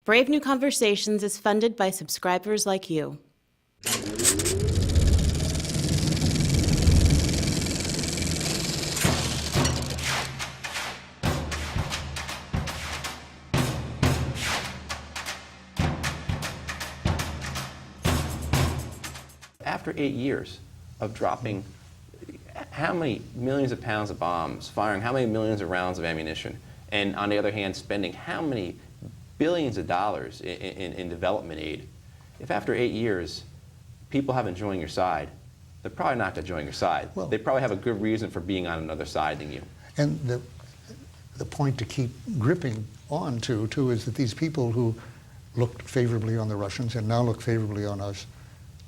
Brave New Conversations is funded by subscribers like you. After 8 years of dropping how many millions of pounds of bombs, firing how many millions of rounds of ammunition, and on the other hand spending how many billions of dollars in development aid, if after 8 years people haven't joined your side, they're probably not going to join your side. Well, they probably have a good reason for being on another side than you. And the point to keep gripping on to, too, is that these people who looked favorably on the Russians and now look favorably on us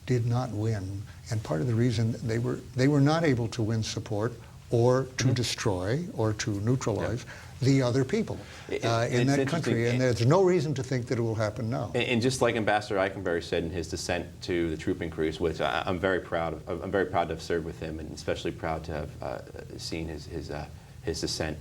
did not win. And part of the reason they were not able to win support or to destroy or to neutralize the other people in that country. And there's no reason to think that it will happen now. And just like Ambassador Eichenberg said in his dissent to the troop increase, which I'm very proud of. I'm very proud to have served with him, and especially proud to have seen his dissent.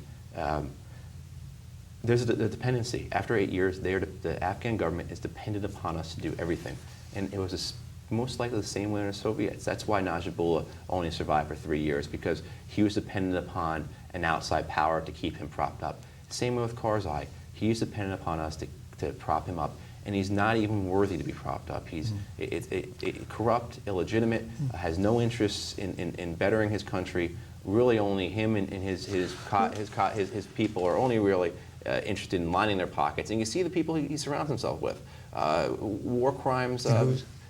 There's a dependency. After 8 years, the Afghan government is dependent upon us to do everything. And it was most likely the same way in the Soviets. That's why Najibullah only survived for 3 years, because he was dependent upon an outside power to keep him propped up. Same way with Karzai. He's dependent upon us to prop him up, and he's not even worthy to be propped up. He's corrupt, illegitimate, has no interests in bettering his country. Really, only him and his people are only really interested in lining their pockets. And you see the people he surrounds himself with. War crimes.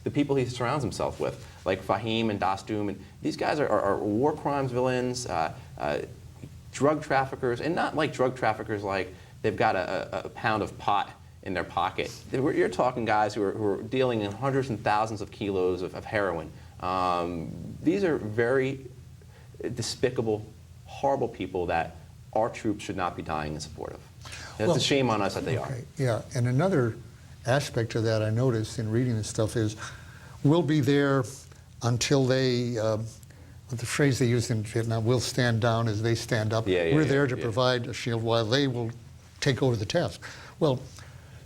The people he surrounds himself with, like Fahim and Dostum, and these guys are war crimes villains, drug traffickers, and not like drug traffickers like they've got a pound of pot in their pocket. You're talking guys who are dealing in hundreds and thousands of kilos of heroin. These are very despicable, horrible people that our troops should not be dying in support of. It's a shame on us that they are. Yeah, and another aspect of that I noticed in reading this stuff is we'll be there until they, the phrase they used in Vietnam, we'll stand down as they stand up. We're there to provide a shield while they will take over the task. Well,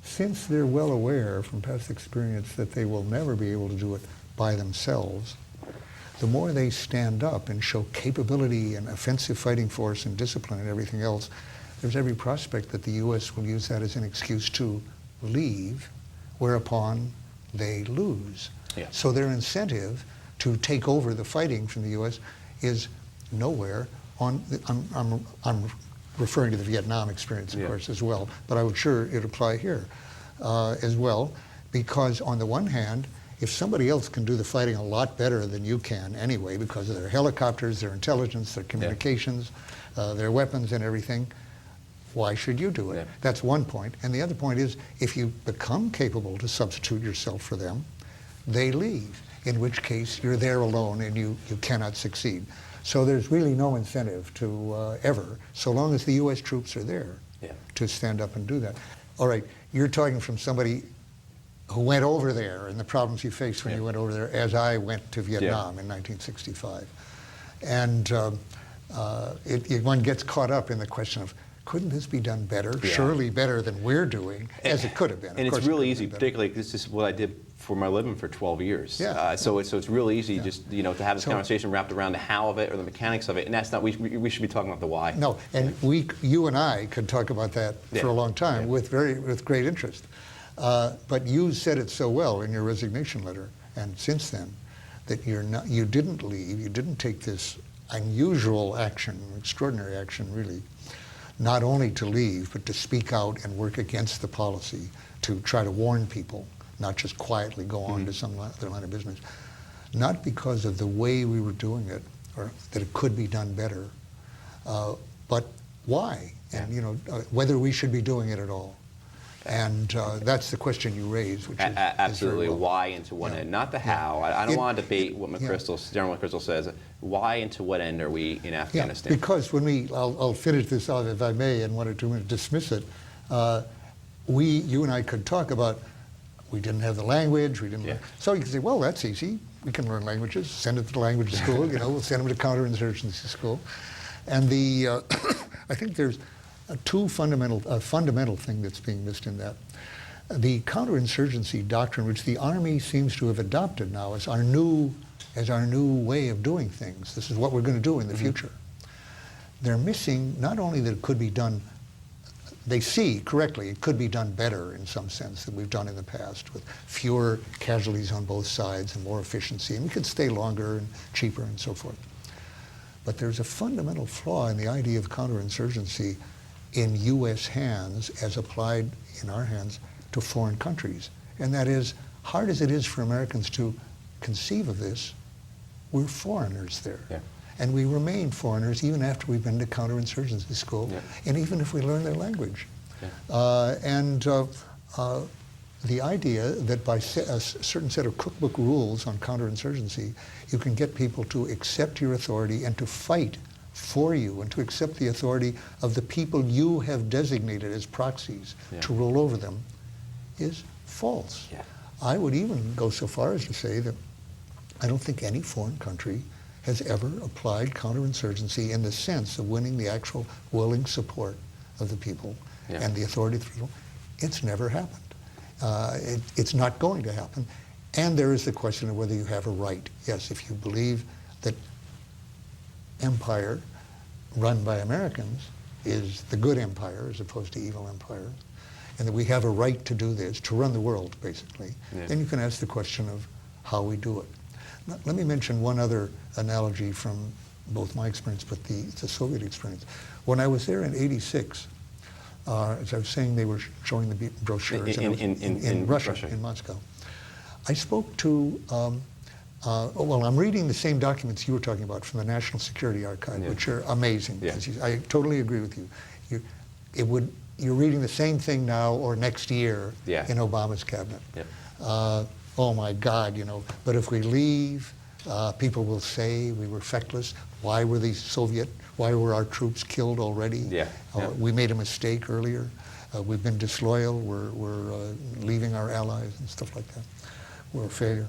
since they're well aware from past experience that they will never be able to do it by themselves, the more they stand up and show capability and offensive fighting force and discipline and everything else, there's every prospect that the U.S. will use that as an excuse to leave, whereupon they lose. So their incentive to take over the fighting from the U.S. is nowhere on. I'm referring to the Vietnam experience, of course, as well, but I would sure it apply here as well, because on the one hand, if somebody else can do the fighting a lot better than you can anyway, because of their helicopters, their intelligence, their communications, their weapons and everything, why should you do it? That's one point. And the other point is, if you become capable to substitute yourself for them, they leave, in which case you're there alone and you cannot succeed. So there's really no incentive to ever, so long as the U.S. troops are there, to stand up and do that. All right, you're talking from somebody who went over there and the problems you faced when you went over there, as I went to Vietnam in 1965. And one gets caught up in the question of, couldn't this be done better? Surely better than we're doing, as it could have been. And it's really easy, particularly this is what I did for my living for 12 years. So it's really easy just to have this conversation wrapped around the how of it or the mechanics of it, and that's not. We should be talking about the why. No, and you and I could talk about that for a long time with great interest. But you said it so well in your resignation letter, and since then, that you didn't leave, you didn't take this unusual action, extraordinary action, really. Not only to leave, but to speak out and work against the policy, to try to warn people, not just quietly go on to some other line of business. Not because of the way we were doing it, or that it could be done better, but why, and whether we should be doing it at all. And that's the question you raised, which is absolutely is very well. Why and to what end, not the how. I don't want to debate what General McChrystal says. Why and to what end are we in Afghanistan? Because when I'll finish this off if I may, and 1 or 2 minutes dismiss it. You and I could talk about, we didn't have the language, we didn't. So you can say, well, that's easy. We can learn languages. Send it to the language school. We'll send them to counterinsurgency school. And I think there's a fundamental thing that's being missed in that. the counterinsurgency doctrine, which the Army seems to have adopted now as our new way of doing things. This is what we're going to do in the future. They're missing not only that it could be done, they see correctly it could be done better in some sense than we've done in the past, with fewer casualties on both sides and more efficiency, and we could stay longer and cheaper and so forth. But there's a fundamental flaw in the idea of counterinsurgency in U.S. hands as applied in our hands to foreign countries. And that is, hard as it is for Americans to conceive of this, we're foreigners there. Yeah. And we remain foreigners even after we've been to counterinsurgency school, yeah, and even if we learn their language. Yeah. The idea that by a certain set of cookbook rules on counterinsurgency, you can get people to accept your authority and to fight for you and to accept the authority of the people you have designated as proxies, yeah, to rule over them is false. Yeah. I would even go so far as to say that I don't think any foreign country has ever applied counterinsurgency in the sense of winning the actual willing support of the people, yeah, and the authority of the people. It's never happened. It's not going to happen. And there is the question of whether you have a right. Yes, if you believe that empire run by Americans is the good empire as opposed to evil empire, and that we have a right to do this, to run the world, basically, yeah, then you can ask the question of how we do it. Now, let me mention one other analogy from both my experience but the Soviet experience. When I was there in '86, as I was saying, they were showing the brochures in Russia, in Moscow. I spoke to, well, I'm reading the same documents you were talking about from the National Security Archive, yeah, which are amazing. Yeah. I totally agree with you. You're reading the same thing now or next year, yeah, in Obama's cabinet. Yeah. Oh my God, you know, but if we leave, people will say we were feckless. Why were our troops killed already? Yeah. We made a mistake earlier. We've been disloyal. We're leaving our allies and stuff like that. We're a failure.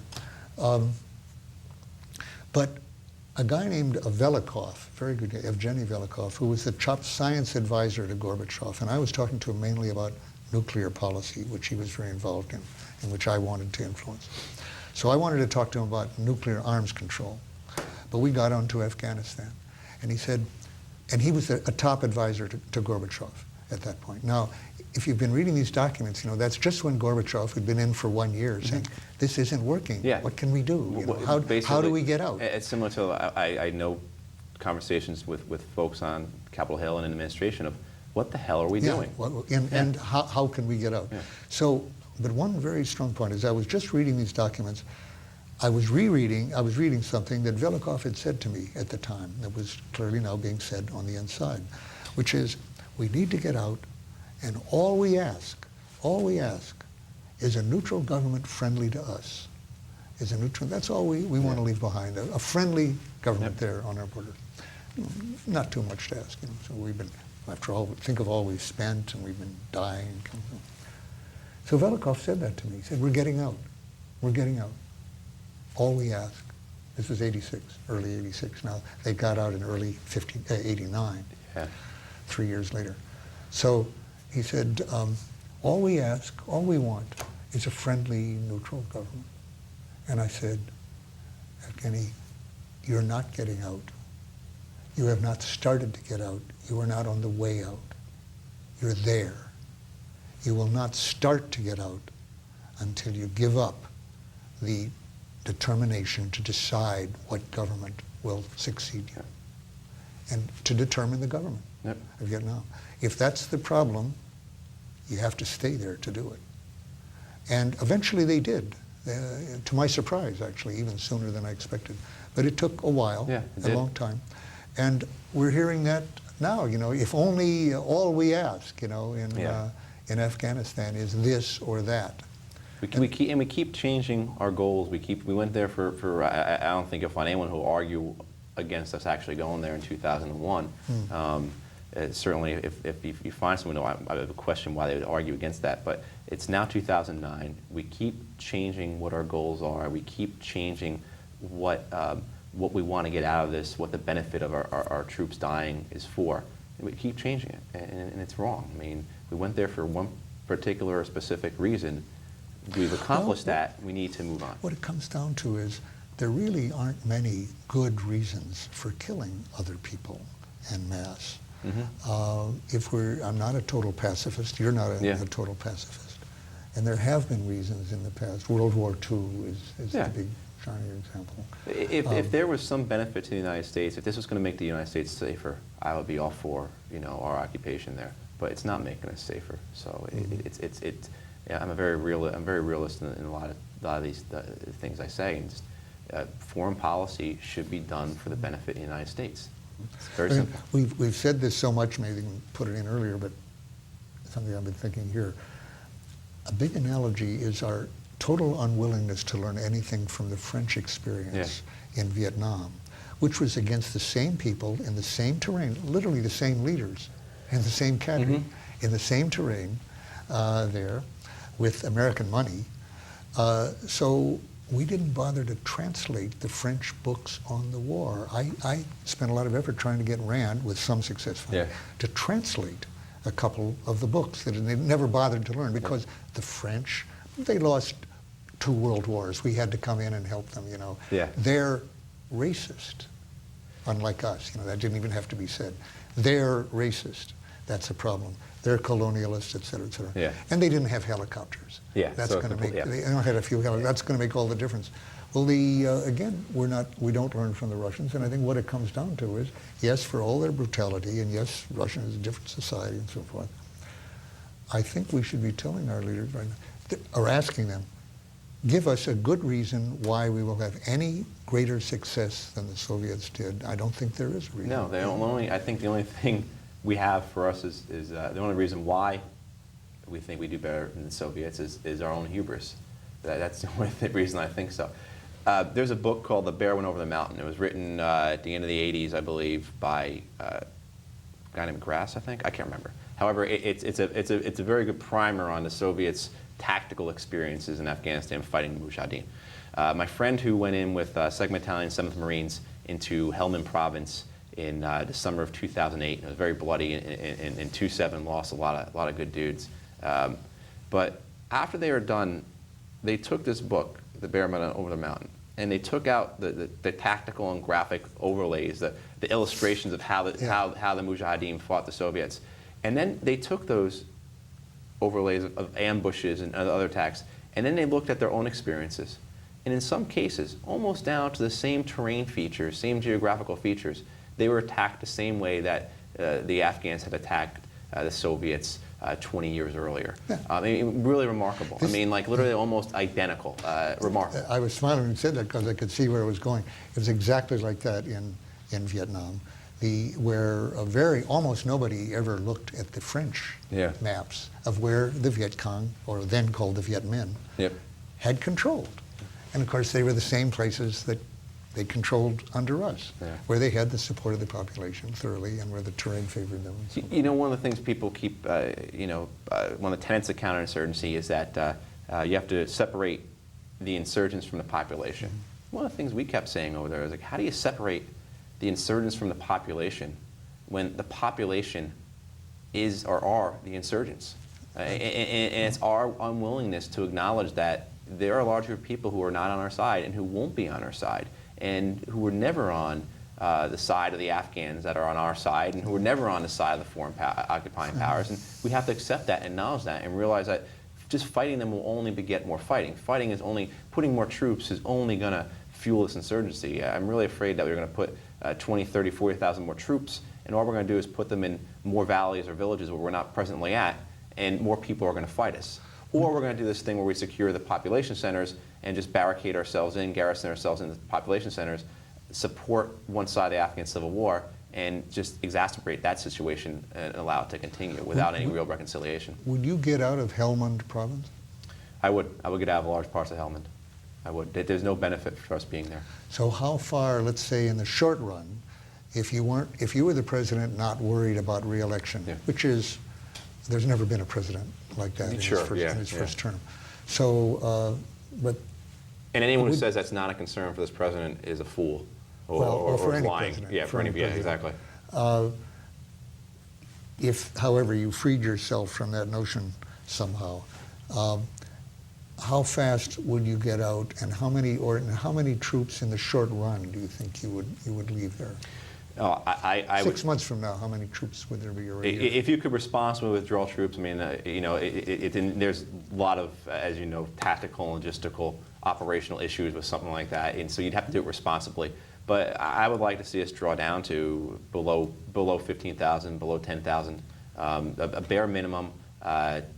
But a guy named Velikov, very good guy, Evgeny Velikov, who was the top science advisor to Gorbachev, and I was talking to him mainly about nuclear policy, which he was very involved in, and which I wanted to influence. So I wanted to talk to him about nuclear arms control. But we got on to Afghanistan. And he said, and he was a top advisor to Gorbachev at that point. Now, if you've been reading these documents, you know, that's just when Gorbachev had been in for 1 year saying, this isn't working. Yeah. What can we do? You know, how do we get out? It's similar to, I know conversations with folks on Capitol Hill and in administration of, what the hell are we doing? And how can we get out? Yeah. So, but one very strong point is I was just reading these documents. I was reading something that Velikov had said to me at the time that was clearly now being said on the inside, which is, we need to get out, and all we ask is a neutral government friendly to us. That's all we want to leave behind, a friendly government, yep, there on our border. Not too much to ask, you know. So we've been, after all, think of all we've spent, and we've been dying. So Velikov said that to me. He said, we're getting out. We're getting out. All we ask, this was '86, early '86. Now, they got out in early '89, yeah, 3 years later. So he said, all we ask, all we want is a friendly, neutral government. And I said, Evgeny, you're not getting out. You have not started to get out. You are not on the way out. You're there. You will not start to get out until you give up the determination to decide what government will succeed you, and to determine the government, yep, of Vietnam. If that's the problem, you have to stay there to do it. And eventually they did, to my surprise, actually, even sooner than I expected. But it took a while, yeah, a long time. And we're hearing that now, you know, if only all we ask, you know, in Afghanistan is this or that. We keep changing our goals. We went there for I don't think you'll find anyone who will argue against us actually going there in 2001. Certainly, if you find someone, I have a question why they would argue against that. But it's now 2009. We keep changing what our goals are. We keep changing what we want to get out of this, what the benefit of our troops dying is for. And we keep changing it, and it's wrong. I mean, we went there for particular or specific reason, we've accomplished that, we need to move on. What it comes down to is there really aren't many good reasons for killing other people en masse. I'm not a total pacifist, you're not a total pacifist. And there have been reasons in the past. World War II is the big shining example. If there was some benefit to the United States, if this was going to make the United States safer, I would be all for our occupation there. But it's not making us safer. So I'm very realist in a lot of these things I say. And just, foreign policy should be done for the benefit of the United States. It's very simple. We've said this so much, maybe we can put it in earlier, but something I've been thinking here. A big analogy is our total unwillingness to learn anything from the French experience in Vietnam, which was against the same people in the same terrain, literally the same leaders, in the same cadre, in the same terrain there, with American money. So we didn't bother to translate the French books on the war. I spent a lot of effort trying to get Rand, with some success, to translate a couple of the books that they never bothered to learn, because the French, they lost 2 world wars. We had to come in and help them, They're racist, unlike us. That didn't even have to be said. They're racist. That's a problem. They're colonialists, et cetera, et cetera. Yeah. And they didn't have helicopters. That's so going to make. yeah. They don't have a few helicopters. That's going to make all the difference. Well, again, we don't learn from the Russians, and I think what it comes down to is, yes, for all their brutality, and yes, Russia is a different society and so forth. I think we should be telling our leaders right now, or asking them, give us a good reason why we will have any greater success than the Soviets did. I don't think there is a reason. No, I think the only thing we have for us is the only reason why we think we do better than the Soviets is our own hubris. That's the only reason I think so. There's a book called The Bear Went Over the Mountain. It was written at the end of the 80s, I believe, by a guy named Grass, I think. I can't remember. However, it's a very good primer on the Soviets' tactical experiences in Afghanistan fighting the Mujahideen. My friend who went in with 2nd Battalion, 7th Marines into Helmand Province in the summer of 2008. It was very bloody in 2-7, lost a lot of good dudes. But after they were done, they took this book, The Bear Went Over the Mountain, and they took out the tactical and graphic overlays, the illustrations of how the Mujahideen fought the Soviets. And then they took those overlays of ambushes and other attacks, and then they looked at their own experiences. And in some cases, almost down to the same terrain features, same geographical features, they were attacked the same way that the Afghans had attacked the Soviets 20 years earlier. I mean, really remarkable. Like literally almost identical. Remarkable. I was smiling when you said that because I could see where it was going. It was exactly like that in Vietnam, where almost nobody ever looked at the French maps of where the Viet Cong, or then called the Viet Minh, had controlled. And of course, they were the same places that they controlled under us, where they had the support of the population thoroughly and where the terrain favored them. So one of the things people keep, one of the tenets of counterinsurgency is that you have to separate the insurgents from the population. One of the things we kept saying over there is, like, how do you separate the insurgents from the population when the population is or are the insurgents? And it's our unwillingness to acknowledge that there are a large group of people who are not on our side and who won't be on our side, and who were never on the side of the Afghans that are on our side, and who were never on the side of the foreign occupying powers. And we have to accept that, acknowledge that, and realize that just fighting them will only beget more fighting. Fighting is only, putting more troops is only going to fuel this insurgency. I'm really afraid that we're going to put 20, 30, 40,000 more troops, and all we're going to do is put them in more valleys or villages where we're not presently at, and more people are going to fight us. Or we're going to do this thing where we secure the population centers and just barricade ourselves in, garrison ourselves in the population centers, support one side of the Afghan civil war, and just exacerbate that situation and allow it to continue without any real reconciliation. Would you get out of Helmand Province? I would. I would get out of large parts of Helmand. I would. There's no benefit for us being there. So how far, let's say in the short run, if you were the president not worried about re-election, which is, there's never been a president like that in his first term. So, and anyone who says that's not a concern for this president is a fool, or for any lying. President, For any president. exactly. Exactly. If, however, you freed yourself from that notion somehow. How fast would you get out, and how many troops in the short run do you think you would leave there? Oh, I 6 months from now, how many troops would there be already? If you could responsibly withdraw troops, I mean, there's a lot of, as you know, tactical and logistical operational issues with something like that, and so you'd have to do it responsibly. But I would like to see us draw down to below 15,000, below 10,000, a bare minimum.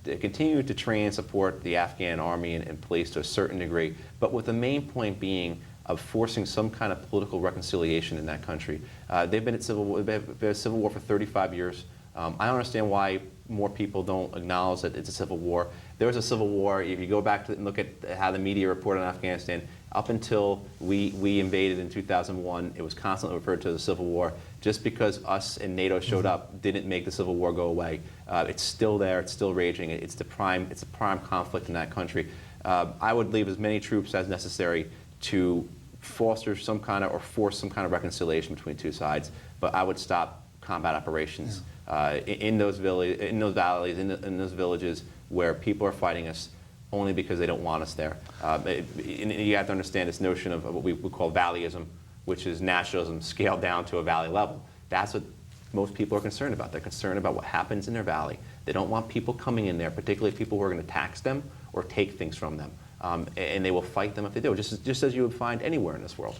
To continue to train and support the Afghan army and police to a certain degree, but with the main point being of forcing some kind of political reconciliation in that country. They've been at civil war for 35 years. I don't understand why more people don't acknowledge that it's a civil war. There was a civil war. If you go back to and look at how the media reported on Afghanistan, up until we invaded in 2001, it was constantly referred to as a civil war. Just because us and NATO showed up didn't make the civil war go away. It's still there. It's still raging. It's a prime conflict in that country. I would leave as many troops as necessary to foster some kind of or force some kind of reconciliation between two sides. But I would stop combat operations in those valleys, in those villages where people are fighting us only because they don't want us there. You have to understand this notion of what we would call valleyism, which is nationalism scaled down to a valley level. That's what most people are concerned about. They're concerned about what happens in their valley. They don't want people coming in there, particularly people who are going to tax them or take things from them. And they will fight them if they do, just as you would find anywhere in this world.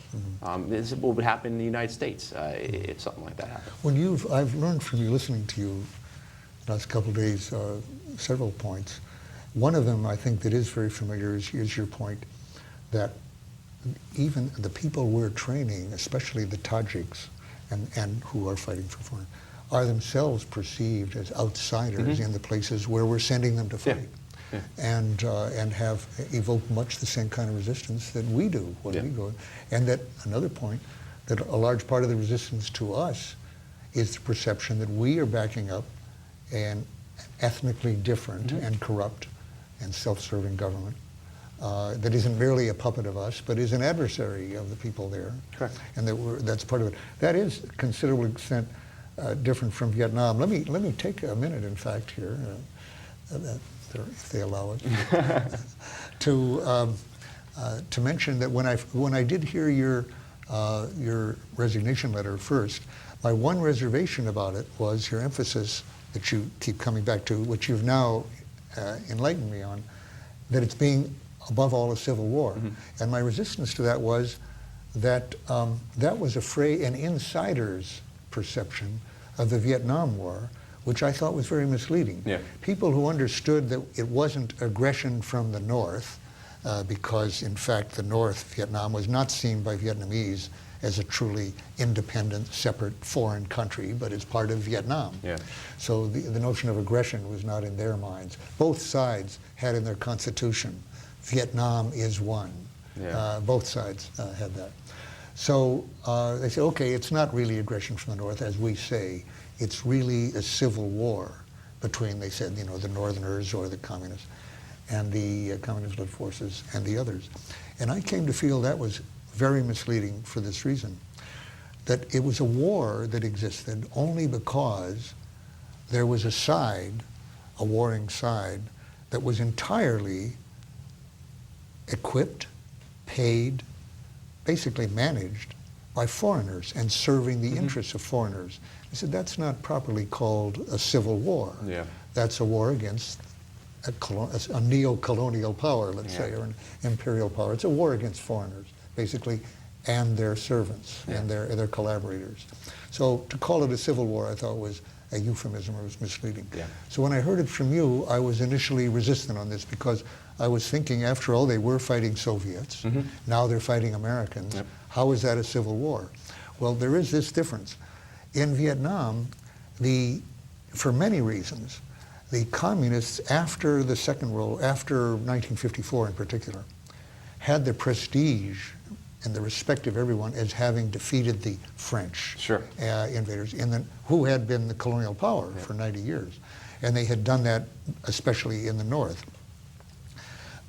This is what would happen in the United States if something like that happened. I've learned from you, listening to you the last couple of days, several points. One of them I think that is very familiar is your point that even the people we're training, especially the Tajiks and who are fighting for foreign, are themselves perceived as outsiders in the places where we're sending them to fight. Yeah. And have evoked much the same kind of resistance that we do when we go. And that another point, that a large part of the resistance to us is the perception that we are backing up an ethnically different and corrupt and self-serving government that isn't merely a puppet of us, but is an adversary of the people there. Correct. And that's part of it. That is a considerable extent different from Vietnam. Let me take a minute, in fact, here. If they allow it, to mention that when I did hear your resignation letter first, my one reservation about it was your emphasis that you keep coming back to, which you've now enlightened me on, that it's being above all a civil war. And my resistance to that was that that was an insider's perception of the Vietnam War, which I thought was very misleading. Yeah. People who understood that it wasn't aggression from the North, because in fact the North, Vietnam, was not seen by Vietnamese as a truly independent, separate foreign country, but as part of Vietnam. Yeah. So the notion of aggression was not in their minds. Both sides had in their constitution, Vietnam is one. Yeah. Both sides had that. So they said, okay, it's not really aggression from the North, as we say. It's really a civil war between, they said, the Northerners or the communists and the communist-led forces and the others. And I came to feel that was very misleading for this reason, that it was a war that existed only because there was a side, a warring side, that was entirely equipped, paid, basically managed by foreigners and serving the interests of foreigners. I said, that's not properly called a civil war. Yeah. That's a war against a neo-colonial power, let's say, or an imperial power. It's a war against foreigners, basically, and their servants and their collaborators. So to call it a civil war, I thought was a euphemism, or was misleading. Yeah. So when I heard it from you, I was initially resistant on this because I was thinking, after all, they were fighting Soviets. Now they're fighting Americans. Yep. How is that a civil war? Well, there is this difference. In Vietnam, for many reasons, the communists, after the Second World, after 1954 in particular, had the prestige and the respect of everyone as having defeated the French invaders, who had been the colonial power for 90 years. And they had done that especially in the North.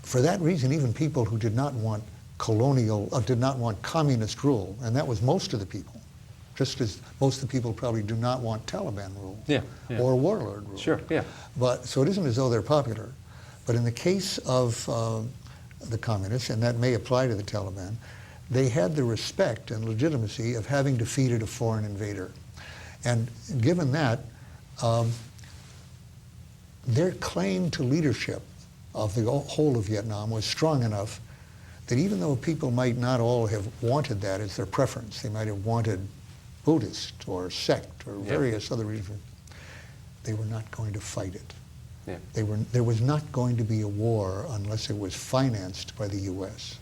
For that reason, even people who did not want communist rule, and that was most of the people, just as most of the people probably do not want Taliban rule Yeah, yeah. or warlord rule. Sure, yeah. But so it isn't as though they're popular. But in the case of the communists, and that may apply to the Taliban, they had the respect and legitimacy of having defeated a foreign invader. And given that, their claim to leadership of the whole of Vietnam was strong enough that even though people might not all have wanted that as their preference, they might have wanted Buddhist or sect or various other reasons, they were not going to fight it. Yeah. There was not going to be a war unless it was financed by the U.S.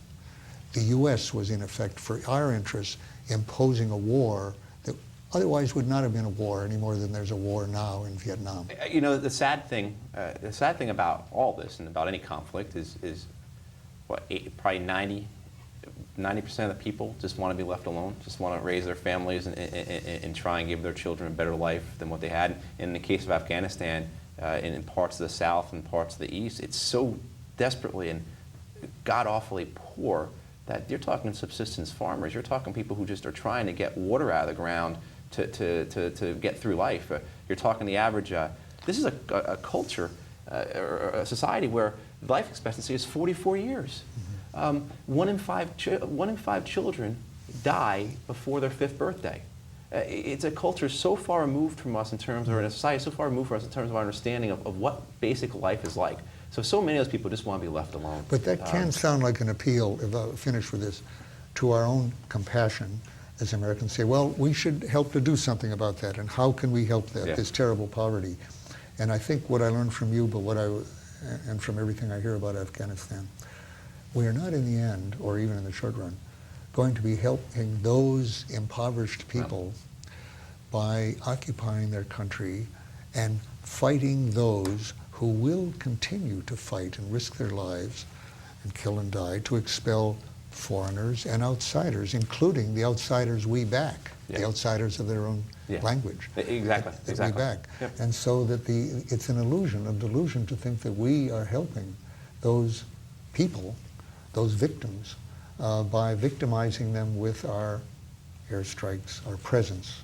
The U.S. was, in effect, for our interests, imposing a war that otherwise would not have been a war any more than there's a war now in Vietnam. You know, the sad thing about all this and about any conflict is what, probably 90% of the people just want to be left alone, just want to raise their families and try and give their children a better life than what they had. In the case of Afghanistan, in parts of the South and parts of the East, it's so desperately and god-awfully poor that you're talking subsistence farmers. You're talking people who just are trying to get water out of the ground to get through life. You're talking the average, this is a culture or a society where life expectancy is 44 years. One in five children die before their 5th birthday. It's a culture so far removed from us in terms of, or a society so far removed from us in terms of our understanding of what basic life is like. So many of those people just want to be left alone. But that can sound like an appeal, if I finish with this, to our own compassion as Americans. Say, well, we should help to do something about that, and how can we help that, this terrible poverty? And I think what I learned from you, and from everything I hear about Afghanistan, we are not in the end, or even in the short run, going to be helping those impoverished people by occupying their country and fighting those who will continue to fight and risk their lives and kill and die to expel foreigners and outsiders, including the outsiders we back, the outsiders of their own language. Exactly. That we back. Yep. And so that it's an illusion, a delusion to think that we are helping those people, those victims, by victimizing them with our airstrikes, our presence,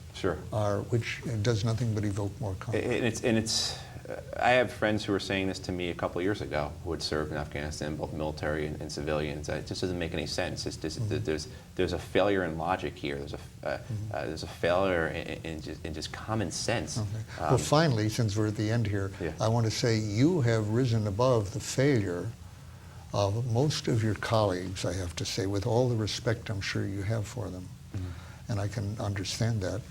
which does nothing but evoke more conflict. I have friends who were saying this to me a couple of years ago who had served in Afghanistan, both military and civilians. It just doesn't make any sense. It's just, there's a failure in logic here. There's a failure in just common sense. Okay. Well, finally, since we're at the end here, I want to say you have risen above the failure of most of your colleagues, I have to say, with all the respect I'm sure you have for them. And I can understand that.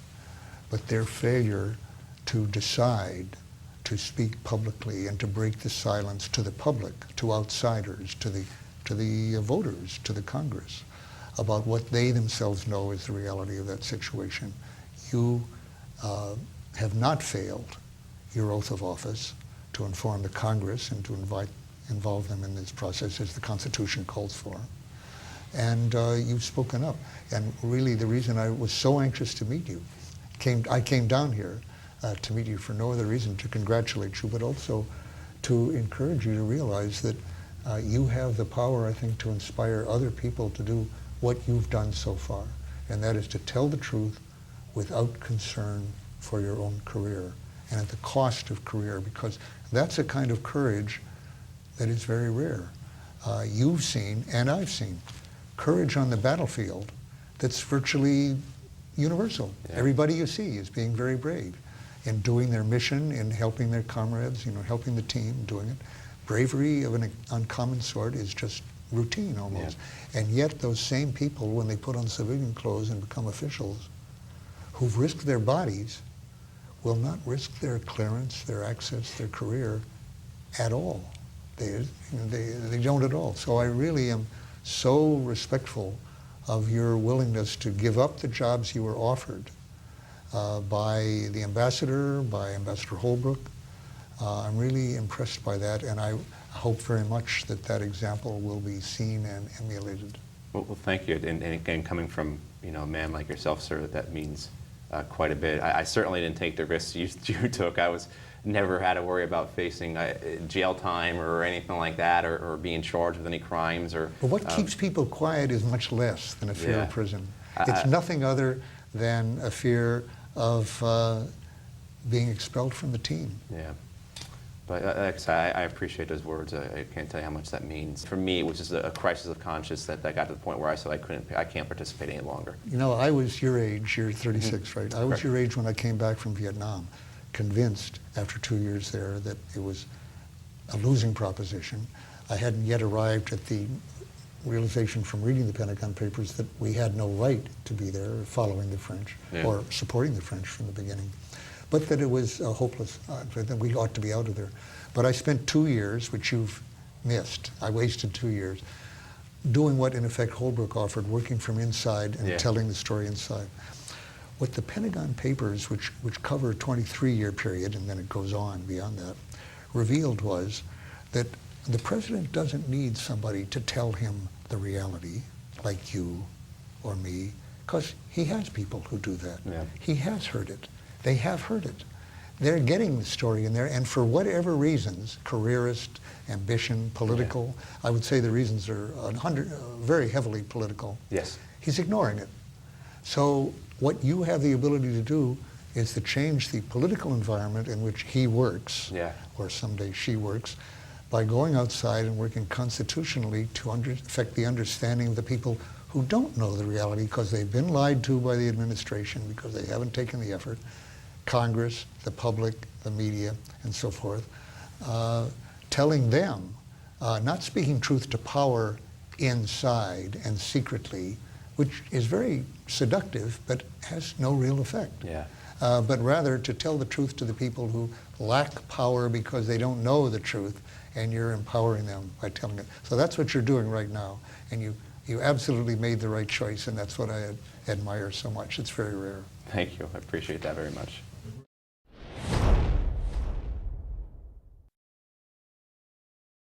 But their failure to decide to speak publicly and to break the silence to the public, to outsiders, to the voters, to the Congress, about what they themselves know is the reality of that situation. You have not failed your oath of office to inform the Congress and to involve them in this process as the Constitution calls for. And you've spoken up. And really the reason I was so anxious to meet you, I came down here to meet you for no other reason, to congratulate you, but also to encourage you to realize that you have the power, I think, to inspire other people to do what you've done so far, and that is to tell the truth without concern for your own career and at the cost of career, because that's a kind of courage that is very rare. You've seen, and I've seen, courage on the battlefield that's virtually universal. Everybody you see is being very brave in doing their mission, in helping their comrades, helping the team, doing it. Bravery of an uncommon sort is just routine almost. And yet those same people, when they put on civilian clothes and become officials, who've risked their bodies, will not risk their clearance, their access, their career at all. They don't at all. So I really am so respectful of your willingness to give up the jobs you were offered by the ambassador, by Ambassador Holbrooke. I'm really impressed by that, and I hope very much that that example will be seen and emulated. Well, thank you. And again, coming from a man like yourself, sir, that means quite a bit. I certainly didn't take the risks you took. I never had to worry about facing jail time or anything like that, or being charged with any crimes. But what keeps people quiet is much less than a fear of prison. It's nothing other than a fear of being expelled from the team. Yeah. But like I said, I appreciate those words. I can't tell you how much that means. For me, it was just a crisis of conscience that got to the point where I said I can't participate any longer. You know, I was your age, you're 36, right? I was your age when I came back from Vietnam, convinced after 2 years there that it was a losing proposition. I hadn't yet arrived at the realization from reading the Pentagon Papers that we had no right to be there following the French or supporting the French from the beginning. But that it was hopeless, that we ought to be out of there. But I spent 2 years, which you've missed. I wasted 2 years doing what, in effect, Holbrooke offered, working from inside and telling the story inside. What the Pentagon Papers, which cover a 23-year period, and then it goes on beyond that, revealed was that the president doesn't need somebody to tell him the reality, like you or me, because he has people who do that. Yeah. He has heard it. They have heard it. They're getting the story in there, and for whatever reasons, careerist, ambition, political, I would say the reasons are very heavily political. Yes. He's ignoring it. So what you have the ability to do is to change the political environment in which he works, or someday she works, by going outside and working constitutionally to affect the understanding of the people who don't know the reality because they've been lied to by the administration because they haven't taken the effort. Congress, the public, the media, and so forth, telling them, not speaking truth to power inside and secretly, which is very seductive but has no real effect. But rather to tell the truth to the people who lack power because they don't know the truth, and you're empowering them by telling it. So that's what you're doing right now, and you absolutely made the right choice, and that's what I admire so much. It's very rare. Thank you. I appreciate that very much.